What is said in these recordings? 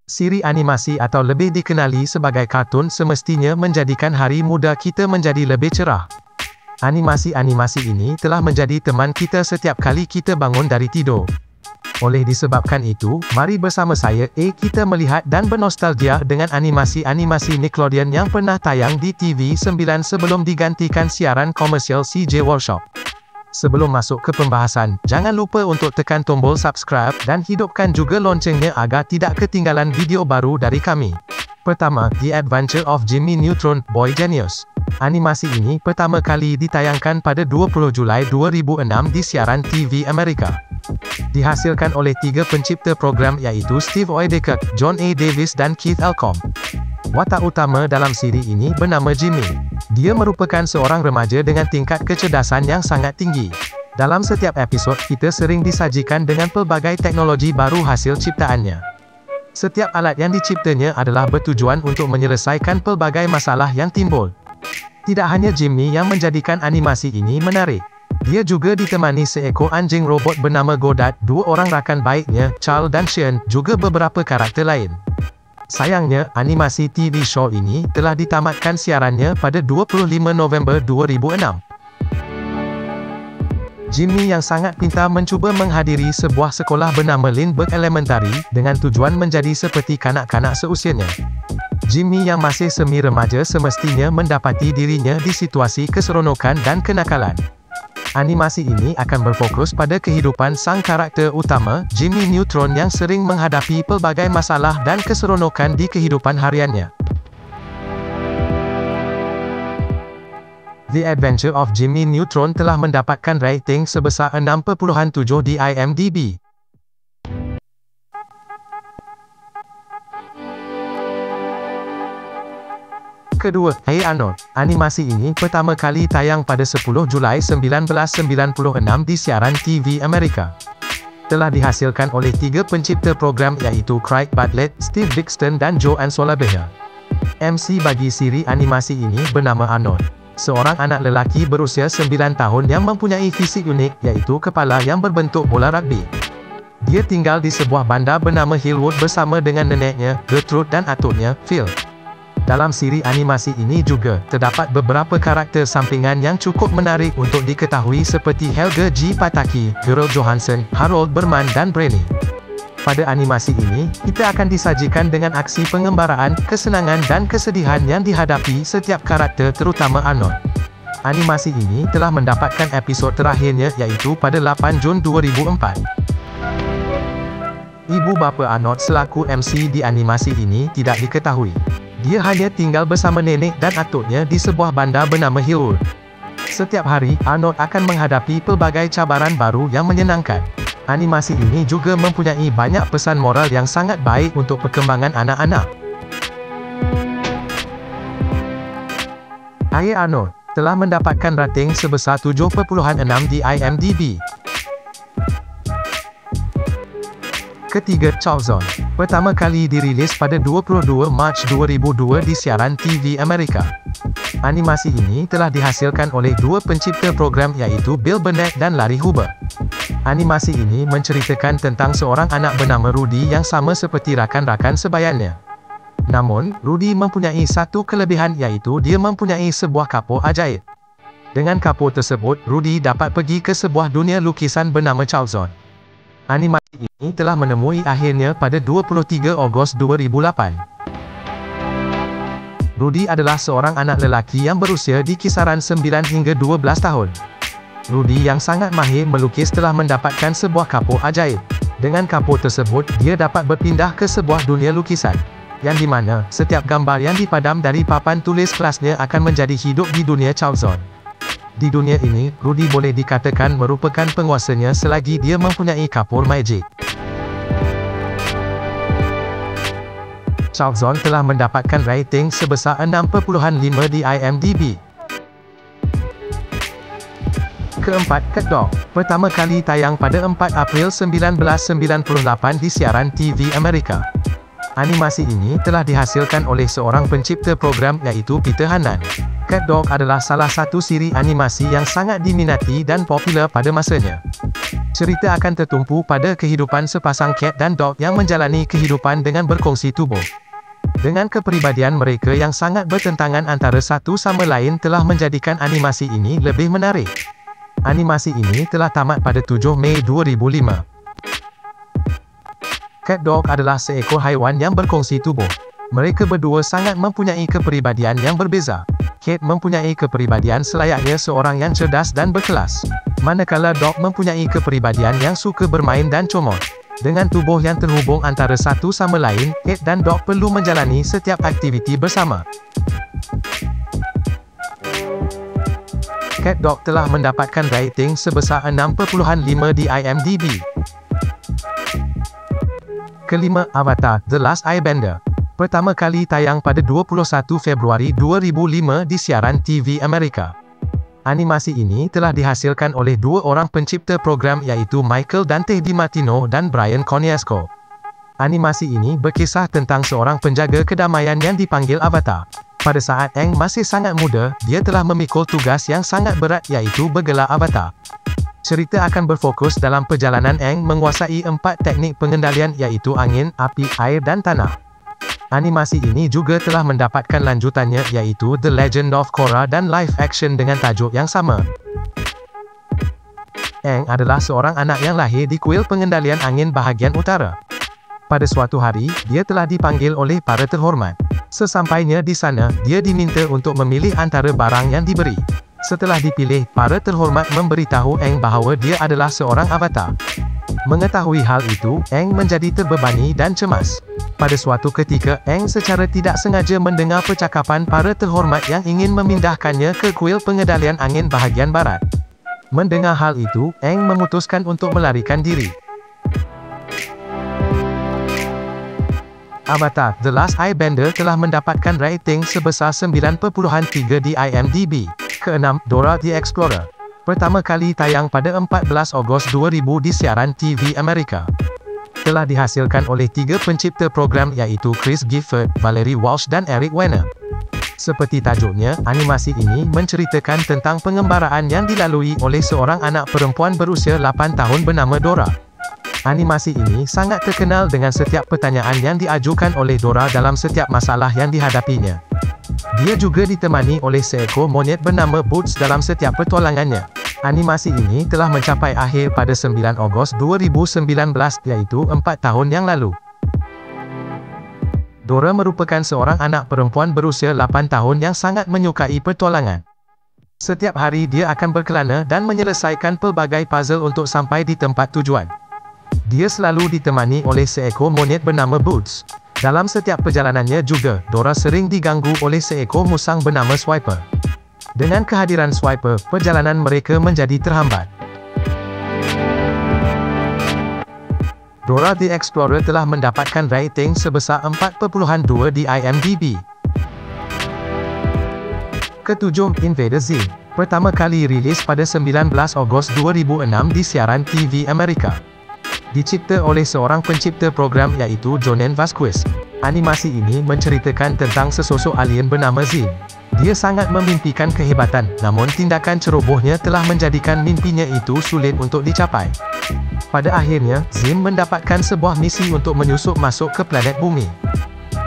Siri animasi atau lebih dikenali sebagai kartun semestinya menjadikan hari muda kita menjadi lebih cerah. Animasi-animasi ini telah menjadi teman kita setiap kali kita bangun dari tidur. Oleh disebabkan itu, mari bersama saya kita melihat dan bernostalgia dengan animasi-animasi Nickelodeon yang pernah tayang di TV9 sebelum digantikan siaran komersial CJ Workshop. Sebelum masuk ke pembahasan, jangan lupa untuk tekan tombol subscribe dan hidupkan juga loncengnya agar tidak ketinggalan video baru dari kami. Pertama, The Adventure of Jimmy Neutron, Boy Genius. Animasi ini pertama kali ditayangkan pada 20 Julai 2006 di siaran TV Amerika. Dihasilkan oleh 3 pencipta program iaitu Steve Oedeker, John A. Davis dan Keith Alcom. Watak utama dalam siri ini bernama Jimmy. Dia merupakan seorang remaja dengan tingkat kecerdasan yang sangat tinggi. Dalam setiap episod, kita sering disajikan dengan pelbagai teknologi baru hasil ciptaannya. Setiap alat yang diciptanya adalah bertujuan untuk menyelesaikan pelbagai masalah yang timbul. Tidak hanya Jimmy yang menjadikan animasi ini menarik. Dia juga ditemani seekor anjing robot bernama Godard, 2 orang rakan baiknya, Charles dan Shane, juga beberapa karakter lain. Sayangnya, animasi TV show ini telah ditamatkan siarannya pada 25 November 2006. Jimmy yang sangat pintar mencuba menghadiri sebuah sekolah bernama Lindbergh Elementary, dengan tujuan menjadi seperti kanak-kanak seusianya. Jimmy yang masih semi remaja semestinya mendapati dirinya di situasi keseronokan dan kenakalan. Animasi ini akan berfokus pada kehidupan sang karakter utama, Jimmy Neutron yang sering menghadapi pelbagai masalah dan keseronokan di kehidupan hariannya. The Adventure of Jimmy Neutron telah mendapatkan rating sebesar 6.7 di IMDb. Kedua, Hey Arnold. Animasi ini pertama kali tayang pada 10 Julai 1996 di siaran TV Amerika. Telah dihasilkan oleh 3 pencipta program iaitu Craig Bartlett, Steve Dixon dan Joanne Solabeha. MC bagi siri animasi ini bernama Arnold. Seorang anak lelaki berusia 9 tahun yang mempunyai fisik unik iaitu kepala yang berbentuk bola rugby. Dia tinggal di sebuah bandar bernama Hillwood bersama dengan neneknya, Gertrude dan atuknya, Phil. Dalam siri animasi ini juga, terdapat beberapa karakter sampingan yang cukup menarik untuk diketahui seperti Helga G. Pataki, Gerald Johansson, Harold Berman dan Brainy. Pada animasi ini, kita akan disajikan dengan aksi pengembaraan, kesenangan dan kesedihan yang dihadapi setiap karakter terutama Arnold. Animasi ini telah mendapatkan episod terakhirnya iaitu pada 8 Jun 2004. Ibu bapa Arnold selaku MC di animasi ini tidak diketahui. Dia hanya tinggal bersama nenek dan atuknya di sebuah bandar bernama Hillwood. Setiap hari, Arnold akan menghadapi pelbagai cabaran baru yang menyenangkan. Animasi ini juga mempunyai banyak pesan moral yang sangat baik untuk perkembangan anak-anak. Hey Arnold telah mendapatkan rating sebesar 7.6 di IMDb. Ketiga, Charleston. Pertama kali dirilis pada 22 Mac 2002 di siaran TV Amerika. Animasi ini telah dihasilkan oleh 2 pencipta program iaitu Bill Burnett dan Larry Huber. Animasi ini menceritakan tentang seorang anak bernama Rudy yang sama seperti rakan-rakan sebayanya. Namun, Rudy mempunyai satu kelebihan iaitu dia mempunyai sebuah kapur ajaib. Dengan kapur tersebut, Rudy dapat pergi ke sebuah dunia lukisan bernama Charleston. Animasi ini telah menemui akhirnya pada 23 Ogos 2008. Rudy adalah seorang anak lelaki yang berusia di kisaran 9 hingga 12 tahun. Rudy yang sangat mahir melukis telah mendapatkan sebuah kapur ajaib. Dengan kapur tersebut, dia dapat berpindah ke sebuah dunia lukisan, yang dimana setiap gambar yang dipadam dari papan tulis kelasnya akan menjadi hidup di dunia Charleston. Di dunia ini, Rudy boleh dikatakan merupakan penguasanya selagi dia mempunyai kapur magic. Charleston telah mendapatkan rating sebesar 6.5 di IMDb. Keempat, Cat Dog. Pertama kali tayang pada 4 April 1998 di siaran TV Amerika. Animasi ini telah dihasilkan oleh seorang pencipta program iaitu Peter Hannan. Cat Dog adalah salah satu siri animasi yang sangat diminati dan popular pada masanya. Cerita akan tertumpu pada kehidupan sepasang cat dan dog yang menjalani kehidupan dengan berkongsi tubuh. Dengan kepribadian mereka yang sangat bertentangan antara satu sama lain telah menjadikan animasi ini lebih menarik. Animasi ini telah tamat pada 7 Mei 2005. Cat Dog adalah seekor haiwan yang berkongsi tubuh. Mereka berdua sangat mempunyai kepribadian yang berbeza. Cat mempunyai kepribadian selayaknya seorang yang cerdas dan berkelas, manakala Dog mempunyai kepribadian yang suka bermain dan comot. Dengan tubuh yang terhubung antara satu sama lain, Cat dan Dog perlu menjalani setiap aktiviti bersama. Cat Dog telah mendapatkan rating sebesar 6.5 di IMDb. Kelima, Avatar: The Last Airbender. Pertama kali tayang pada 21 Februari 2005 di siaran TV Amerika. Animasi ini telah dihasilkan oleh dua orang pencipta program iaitu Michael Dante DiMartino dan Brian Konietzko. Animasi ini berkisah tentang seorang penjaga kedamaian yang dipanggil Avatar. Pada saat Aang masih sangat muda, dia telah memikul tugas yang sangat berat iaitu bergelar Avatar. Cerita akan berfokus dalam perjalanan Aang menguasai 4 teknik pengendalian iaitu angin, api, air dan tanah. Animasi ini juga telah mendapatkan lanjutannya iaitu The Legend of Korra dan live action dengan tajuk yang sama. Aang adalah seorang anak yang lahir di kuil pengendalian angin bahagian utara. Pada suatu hari, dia telah dipanggil oleh para terhormat. Sesampainya di sana, dia diminta untuk memilih antara barang yang diberi. Setelah dipilih, para terhormat memberitahu Aang bahawa dia adalah seorang avatar. Mengetahui hal itu, Aang menjadi terbebani dan cemas. Pada suatu ketika, Aang secara tidak sengaja mendengar percakapan para terhormat yang ingin memindahkannya ke kuil pengendalian angin bahagian barat. Mendengar hal itu, Aang memutuskan untuk melarikan diri. Avatar: The Last Airbender telah mendapatkan rating sebesar 9.3 di IMDb. Keenam, Dora the Explorer. Pertama kali tayang pada 14 Ogos 2000 di siaran TV Amerika. Telah dihasilkan oleh 3 pencipta program iaitu Chris Gifford, Valerie Walsh dan Eric Weiner. Seperti tajuknya, animasi ini menceritakan tentang pengembaraan yang dilalui oleh seorang anak perempuan berusia 8 tahun bernama Dora. Animasi ini sangat terkenal dengan setiap pertanyaan yang diajukan oleh Dora dalam setiap masalah yang dihadapinya. Dia juga ditemani oleh seekor monyet bernama Boots dalam setiap petualangannya. Animasi ini telah mencapai akhir pada 9 Ogos 2019 iaitu 4 tahun yang lalu. Dora merupakan seorang anak perempuan berusia 8 tahun yang sangat menyukai petualangan. Setiap hari dia akan berkelana dan menyelesaikan pelbagai puzzle untuk sampai di tempat tujuan. Dia selalu ditemani oleh seekor monyet bernama Boots. Dalam setiap perjalanannya juga, Dora sering diganggu oleh seekor musang bernama Swiper. Dengan kehadiran Swiper, perjalanan mereka menjadi terhambat. Dora the Explorer telah mendapatkan rating sebesar 4.2 di IMDb. Ketujuh, Invader Zim. Pertama kali rilis pada 19 Ogos 2006 di siaran TV Amerika. Dicipta oleh seorang pencipta program iaitu Jonen Vasquez. Animasi ini menceritakan tentang sesosok alien bernama Zim. Dia sangat memimpikan kehebatan, namun tindakan cerobohnya telah menjadikan mimpinya itu sulit untuk dicapai. Pada akhirnya, Zim mendapatkan sebuah misi untuk menyusup masuk ke planet bumi.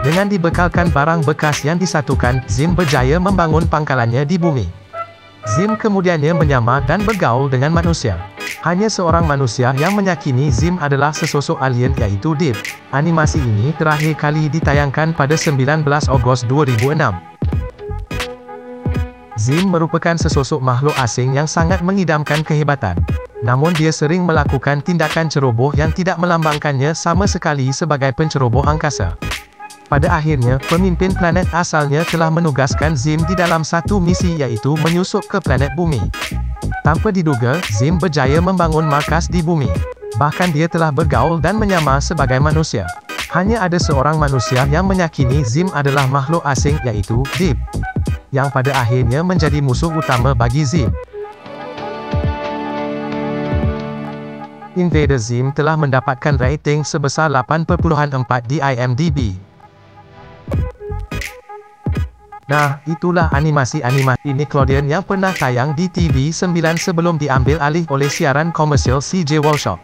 Dengan dibekalkan barang bekas yang disatukan, Zim berjaya membangun pangkalannya di bumi. Zim kemudiannya menyamar dan bergaul dengan manusia. Hanya seorang manusia yang meyakini Zim adalah sesosok alien iaitu Deep. Animasi ini terakhir kali ditayangkan pada 19 Ogos 2006. Zim merupakan sesosok makhluk asing yang sangat mengidamkan kehebatan. Namun dia sering melakukan tindakan ceroboh yang tidak melambangkannya sama sekali sebagai penceroboh angkasa. Pada akhirnya, pemimpin planet asalnya telah menugaskan Zim di dalam satu misi iaitu menyusup ke planet bumi. Tanpa diduga, Zim berjaya membangun markas di bumi. Bahkan dia telah bergaul dan menyamar sebagai manusia. Hanya ada seorang manusia yang meyakini Zim adalah makhluk asing iaitu Deep, yang pada akhirnya menjadi musuh utama bagi Zim. Invader Zim telah mendapatkan rating sebesar 8.4 di IMDb. Nah, itulah animasi-animasi Nickelodeon yang pernah tayang di TV9 sebelum diambil alih oleh siaran komersial CJ Workshop.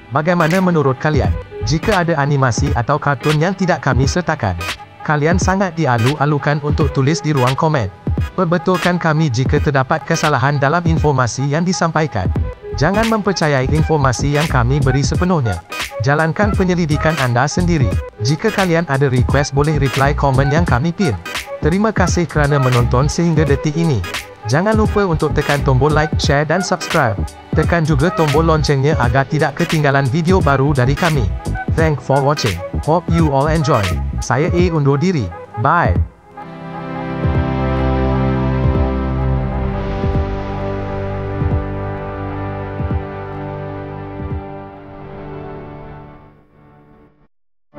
Bagaimana menurut kalian? Jika ada animasi atau kartun yang tidak kami sertakan, kalian sangat dialu-alukan untuk tulis di ruang komen. Perbetulkan kami jika terdapat kesalahan dalam informasi yang disampaikan. Jangan mempercayai informasi yang kami beri sepenuhnya. Jalankan penyelidikan anda sendiri. Jika kalian ada request boleh reply komen yang kami pin. Terima kasih kerana menonton sehingga detik ini. Jangan lupa untuk tekan tombol like, share dan subscribe. Tekan juga tombol loncengnya agar tidak ketinggalan video baru dari kami. Thanks for watching. Hope you all enjoy. Saya A undur diri. Bye.